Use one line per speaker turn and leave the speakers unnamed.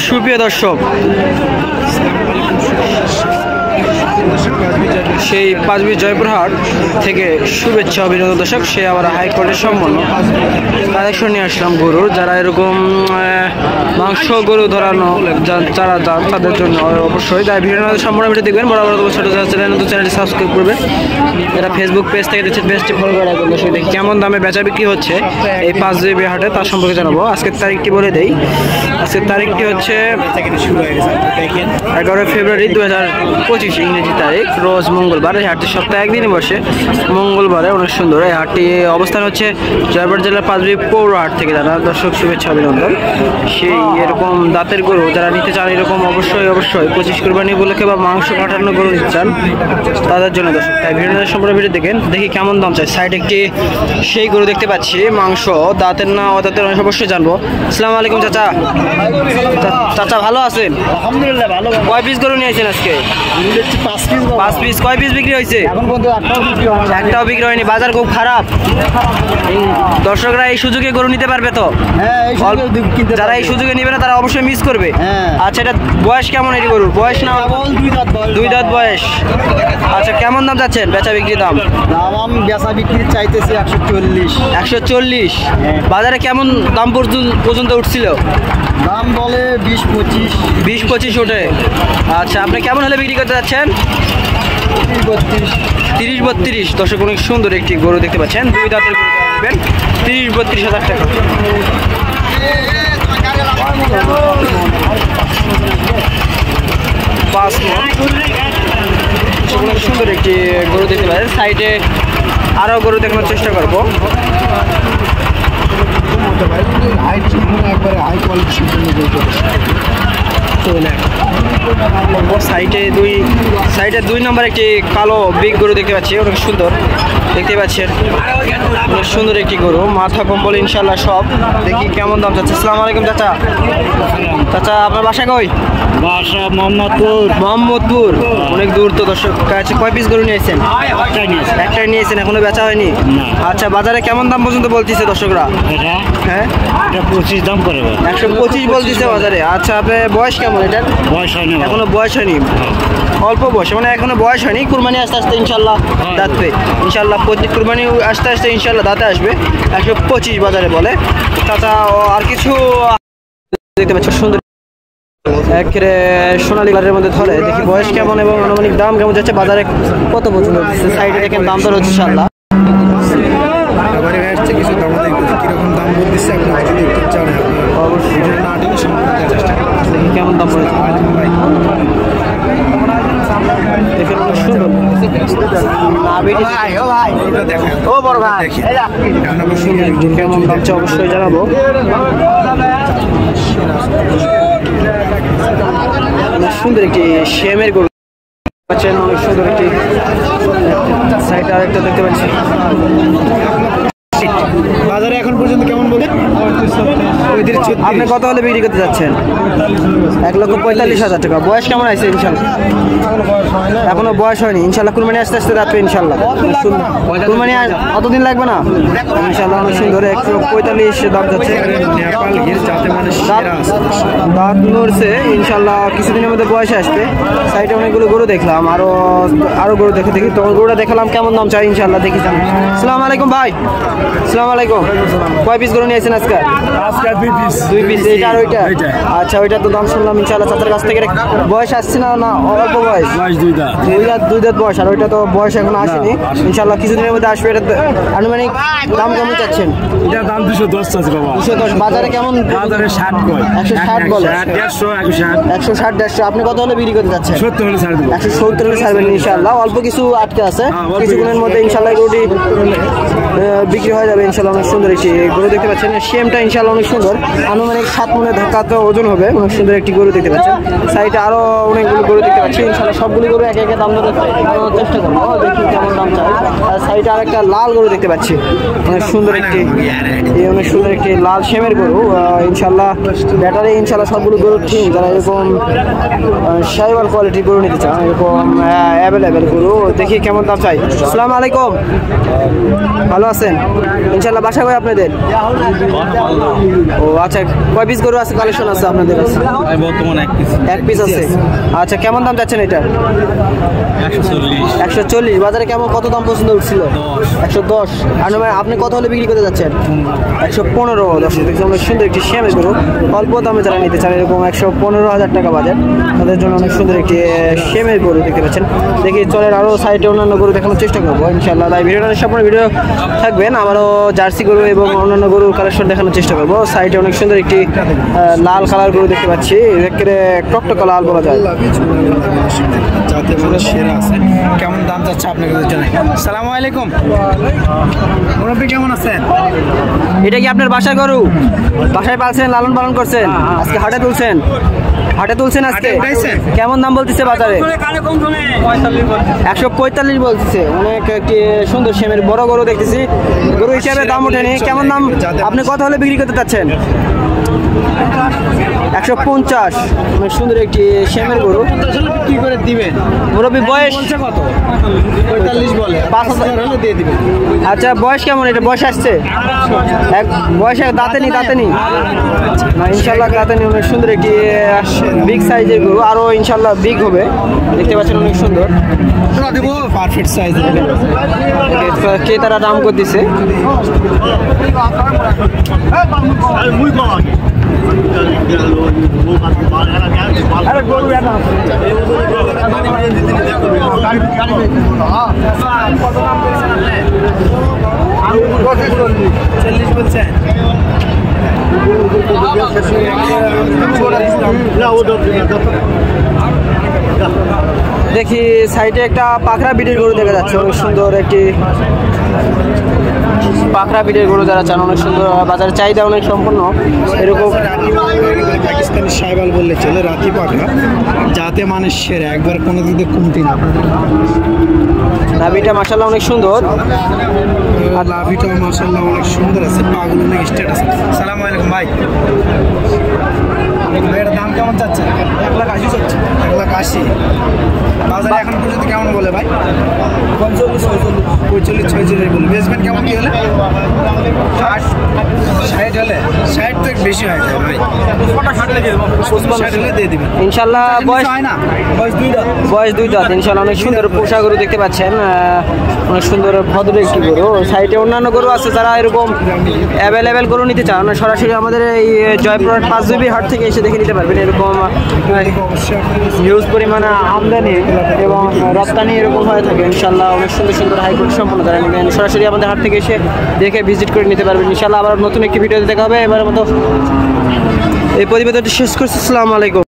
সুপ্রিয় দর্শক, সেই পাঁচবির জয়পুরহাট থেকে শুভেচ্ছা অভিনন্দন দর্শক। সে আবার হাইকোর্টের সম্পন্ন কালেকশন নিয়ে আসলাম গরুর। যারা এরকম মাংস গরু ধরানো যারা যান তাদের জন্য অবশ্যই ভিডিও সম্পূর্ণ ভিডিও দেখবেন। বরাবর চ্যানেলটি সাবস্ক্রাইব করবেন। যারা ফেসবুক পেজ থেকে দেখছেন পেজটি ফলো করে রাখবেন। দর্শক দেখি কেমন দামে বেচা বিক্রি হচ্ছে এই পাঁচবির হাটে তার সম্পর্কে জানাবো। আজকের তারিখটি বলে দেই। আজকের তারিখটি হচ্ছে 11 ফেব্রুয়ারি 2025 ইংরেজি তারিখ, রোজ মঙ্গলবার। এই হাটটি সপ্তাহে একদিনই বসে, মঙ্গলবারে। অনেক সুন্দর এই হাটটি অবস্থান হচ্ছে জয়পুর জেলার পাঁচবি পৌর হাট থেকে। যারা দর্শক শুভেচ্ছা অভিনন্দন। সেই এরকম দাঁতের গরু যারা নিতে চান এরকম অবশ্যই 25 কুরবানি উপলক্ষে বা মাংস কাটানো গরু নিতে চান তাদের জন্য দর্শক তাই ভিডিও সম্পূর্ণ ভিডিও দেখেন। দেখি কেমন দাম চাই। সাইড একটি সেই গরু দেখতে পাচ্ছি, মাংস দাঁতের না অদাঁতের অবশ্যই জানবো। আসসালামু আলাইকুম চাচা। চাচা ভালো আছেন?
আলহামদুলিল্লাহ ভালো।
কয় পিস গরু নিয়েছেন আজকে? 5 পিস। কয় পিস বিক্রি হয়েছে? একটাও বিক্রি হয়নি। বাজার খুব খারাপ। দর্শকরা এই সুযোগে গরু নিতে পারবে তো? যারা এই সুযোগে নিবে না তারা অবশ্যই মিস করবে। আচ্ছা, এটা বয়স কেমন? এটি গরুর বয়স না? 2 দাঁত বয়স। আচ্ছা, কেমন দাম যাচ্ছেন বেচা বিক্রি দাম?
আমি বেচা বিক্রি চাইতেছি
140। বাজারে কেমন দাম পর্যন্ত উঠছিল?
দাম বলে
20-25 ওঠে। আচ্ছা, আপনি কেমন হলে বিক্রি করতে যাচ্ছেন? 30-32। দর্শক অনেক সুন্দর একটি গরু দেখতে পাচ্ছেন, 2 দাঁতের গরু দেখবেন 30-32 হাজার টাকা। অনেক সুন্দর একটি গরু দেখতে পাচ্ছেন। সাইডে আরও গরু দেখানোর চেষ্টা করবো। সাইডে 2 নম্বর একটি কালো বিগ গরু দেখতে পাচ্ছি, অনেক সুন্দর দেখতে পাচ্ছেন। অনেক সুন্দর একটি গরু, মাথা কম্বল ইনশাল্লাহ সব। দেখি কেমন দাম চাচ্ছে। আসসালামু আলাইকুম চাচা। চাচা আপনার বাসা কই?
বাসা মোহাম্মদপুর।
অনেক দূর তো দর্শক। কয় পিস গরু নিয়েছেন? একটাই নিয়েছেন, এখনো বেচা হয়নি? আচ্ছা, বাজারে কেমন দাম পর্যন্ত বলতেছে দর্শকরা? হ্যাঁ,
25 দাম করে
125 বলতেছে বাজারে। আচ্ছা, আপনার বয়স কেমন? এটার
বয়স হয়নি,
এখনো বয়স হয়নি, অল্প বয়স, মানে এখনো বয়স হয়নি। কুরবানি আস্তে আস্তে ইনশাল্লাহ দাঁতবে ইনশাল্লাহ। প্রতি কুরবানি আস্তে আস্তে ইনশাল্লাহ দাঁতে আসবে। 125 বাজারে বলে। তাছাড়া আর কিছু দেখতে পাচ্ছ সুন্দর একেবারে সোনালী কালারের মধ্যে ধরে। দেখি বয়স কেমন এবং আনুমানিক দাম কেমন যাচ্ছে, বাজারে কত পর্যন্ত হচ্ছে। সাইডে দেখেন দাম দর হচ্ছে ইনশাল্লাহ। কেমন দাম পড়েছে অবশ্যই জানাবো। সুন্দর একটি শ্যামের গরু পাচ্ছেন, অনেক সুন্দর একটি। সাইড আরেকটা দেখতে পাচ্ছি।
বাজারে এখন পর্যন্ত কেমন বলে?
আপনি কত হলে বিক্রি করতে যাচ্ছেন? 1,45,000 টাকা। বয়স কেমন আছে ইনশাল্লাহ? এখনো বয়স হয়নি ইনশাল্লাহ। কুরবানি আস্তে আস্তে যাচ্ছে ইনশাল্লাহ। কুরবানি কতদিন লাগবে না ইনশাল্লাহ। অনেক সুন্দর 145 দাম যাচ্ছে। দাঁত নড়ছে ইনশাল্লাহ, কিছুদিনের মধ্যে বয়সে আসবে। সাইডে অনেকগুলো গরু দেখলাম, আরো গরু দেখি। তোমার গরুটা দেখালাম, কেমন দাম চাই ইনশাল্লাহ দেখি। আসসালামু আলাইকুম ভাই। আসসালামু আলাইকুম। কয় পিস গরু নিয়েছেন আজকে? 2 পিস। এইটা আর ওইটা? আচ্ছা, ওইটা তো দাম শুনলাম ইনশাল্লাহ চাচার কাছ থেকে। বয়স আসছে না? অল্প বয়স? 2 দাঁত বয়স। আর ওইটা তো বয়স এখন আসেনি ইনশাল্লাহ, কিছুদিনের মধ্যে আসবে। এটা আনুমানিক দাম কেমন চাচ্ছেন?
এটা দাম 210 আছে বাবা।
210। বাজারে কেমন?
বাজারে 60 কয়।
160 বলে। 160-150। আপনি কত হলে বিক্রি করতে যাচ্ছেন?
70 হলে ছাড় দেব।
170 হলে ছাড়বেন ইনশাল্লাহ। অল্প কিছু আটকে আছে, কিছুদিনের মধ্যে ইনশাল্লাহ গরুটি বিক্রি হয়ে যাবে ইনশাল্লাহ। অনেক সুন্দর একটি গরু দেখতে পাচ্ছেন। সেমটা ইনশাল্লাহ অনেক সুন্দর, আনুমানিক 7 মনে ধাক্কাতে ওজন হবে। অনেক সুন্দর একটি গরু দেখতে পাচ্ছেন। সাইডে আরো অনেকগুলো গরু দেখতে পাচ্ছি ইনশাল্লাহ। সবগুলো গরু একে একে দাম ধরে চেষ্টা করবো, দেখি কেমন দাম চাই। আর সাইডে আরেকটা লাল গরু দেখতে পাচ্ছি, অনেক সুন্দর একটি লাল সেমের গরু ইনশাল্লাহ। ব্যাটারি ইনশাল্লাহ সবগুলো গরু ঠিক। যারা এরকম শাইওয়াল কোয়ালিটির গরু নিতে চান, এরকম অ্যাভেলেবেল গরু, দেখি কেমন দাম চাই। আসসালামু আলাইকুম, ভালো আছেন? ইনশাল্লাহ বাসা কই আপনাদের? ও আচ্ছা, কয় পিস গরু আছে কালেকশন আছে আপনাদের কাছে?
বর্তমানে
এক পিস আছে। আচ্ছা, কেমন দাম যাচ্ছেন এটা? 140। বাজারে কেমন কত দাম পছন্দ উঠছিল? 110। আর আপনি কত হলে বিক্রি করতে যাচ্ছেন? 115। দর্শক দেখছি অনেক সুন্দর একটি শ্যামের গরু, অল্প দামে যারা নিতে চান, এরকম 115,000 টাকা বাজার, তাদের জন্য অনেক সুন্দর একটি শ্যামের গরু দেখতে পাচ্ছেন। দেখি চলেন আরও সাইডে অন্যান্য গরু দেখানোর চেষ্টা করবো ইনশাল্লাহ। তাই ভিডিওটা সম্পূর্ণ ভিডিও থাকবেন, আমারও জার্সি গরু এবং অন্যান্য গরুর কালেকশন দেখানোর চেষ্টা করবো। সাইডে অনেক সুন্দর একটি লাল কালার গরু দেখতে পাচ্ছি, একেবারে টকটকা লাল বলা যায়।
যাতে বলে সেরা আছে। কেমন দাম যাচ্ছে আপনাকে জানাই। আসসালামু আলাইকুম মুরব্বি, কেমন আছেন?
এটা কি আপনার বাসার গরু? বাসায় পালছেন, লালন পালন করছেন, আজকে হাটে তুলছেন? আজকে কেমন দাম বলতেছে বাজারে? 145 বলতেছে। অনেক একটি সুন্দর শ্যামের বড় গরু দেখতেছি, গরু হিসাবে দাম ওঠেনি। কেমন দাম আপনি কত হলে বিক্রি করতে চাচ্ছেন? 150। অনেক সুন্দর একটি শ্যামের গরু
কি করে দিবেন?
মুরব্বি বয়স
কত? 45 বলে, 5000 হলে দিয়ে দিবেন।
আচ্ছা, বয়স কেমন? এটা বয়স আসছে বয়স দাঁতে নি না? ইনশাল্লাহ দাঁতে নি। অনেক সুন্দর একটি বিগ সাইজের গরু, আরো ইনশাল্লাহ বিগ হবে, দেখতে পাচ্ছেন অনেক সুন্দর
পারফেক্ট সাইজ।
ক্রেতারা দাম করতেছে। দেখি সাইডে একটা পাখরা বিটের গরু দেখা যাচ্ছে, অনেক সুন্দর একটি পাখরা বিটের গরু যারা চান, অনেক সুন্দর, বাজারে চাহিদা অনেক সম্পন্ন। এরকম
পাকিস্তানি সাইবাল বললে চলে, রাতি পাখরা, যাতে মানুষ সেরা, একবার কোনো দিক দিয়ে কমতি না।
নাভিটা মাশাআল্লাহ অনেক সুন্দর,
আর লাভিটা মাশাআল্লাহ অনেক সুন্দর আছে, পাগুলো অনেক স্টেট আছে। আসসালামু আলাইকুম ভাই, এর দাম কেমন চাচ্ছে? 1,80,000 চাচ্ছে। 1,80,000 বাজারে এখন পর্যন্ত কেমন বলে ভাই? 45, 46 বলে। বেসমেন্ট কেমন কি হলে? 60 হলে? 60 তো বেশি হয় ভাই, 60 হলে দিয়ে দিবেন
ইনশাল্লাহ। বয়স
হয় না, বয়স 2 দাঁত।
ইনশাল্লাহ অনেক সুন্দর পোষা গরু দেখতে পাচ্ছেন, অনেক সুন্দর ভদ্র একটি গরু। সাইডে অন্যান্য গরু আছে, যারা এরকম অ্যাভেলেবেল গরু নিতে চান সরাসরি আমাদের এই জয়পুরহাট 5 জুবি হাট থেকে এসে দেখে নিতে পারবেন। এরকম হিউজ পরিমাণে আমদানি এবং রপ্তানি এরকম হয়ে থাকে ইনশাল্লাহ। অনেক সুন্দর সুন্দর হাই কোয়ালিটি সম্পন্ন যারা নেবেন সরাসরি আমাদের হাট থেকে এসে দেখে ভিজিট করে নিতে পারবেন ইনশাল্লাহ। আবার নতুন একটি ভিডিওতে দেখা হবে। এবারের মতো এই প্রতিবেদনটি শেষ করছি। আসসালামু আলাইকুম।